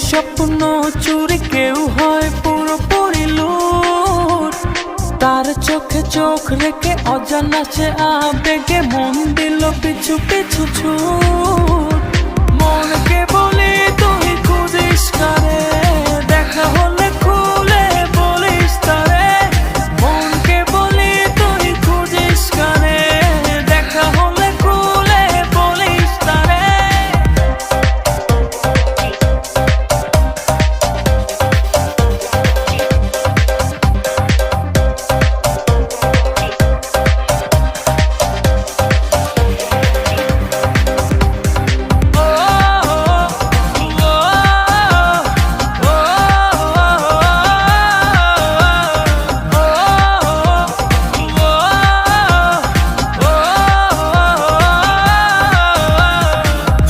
স্বপ্ন চুরি, কেউ হয় পুরোপুরি লুট। তার চোখে চোখ রেখে অজানা সে আবেগে মন দিল পিছু পিছু ছুট। মনকে বলি তুই খুঁজিস কারে, দেখা হলে খুলে বলিস তারে। মনকে বলি তুই খুঁজিস কারে, দেখা হলে খুলে বলিস তারে।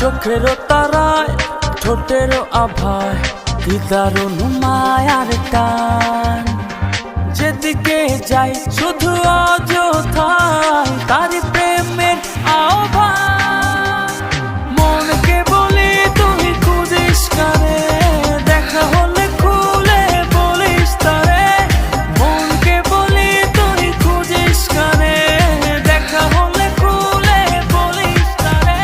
চোখেরও তারায় ঠোঁটেরও আভায় কি দারুণ মায়ার টান। যেদিকে যাই শুধু অযথায় তারি প্রেমের আহ্বান। মনকে বলি তুই খুঁজিস কারে, দেখা হলে খুলে বলিস তারে। মনকে বলি তুই খুঁজিস কারে, দেখা হলে খুলে বলিস তারে।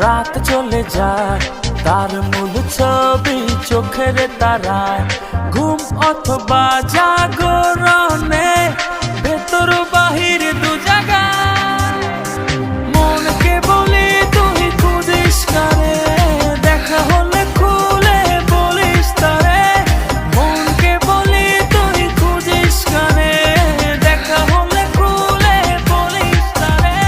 রাত চলে যায় তার মূল ছবি চোখের তারায়। ঘুম অথবা জাগরণে ভেতর বাহির দু জায়গায়। মনকে বলি তুই খুঁজিস কারে, দেখা হলে খুলে বলিস তারে। মনকে বলি তুই খুঁজিস কারে, দেখা হলে খুলে বলিস তারে।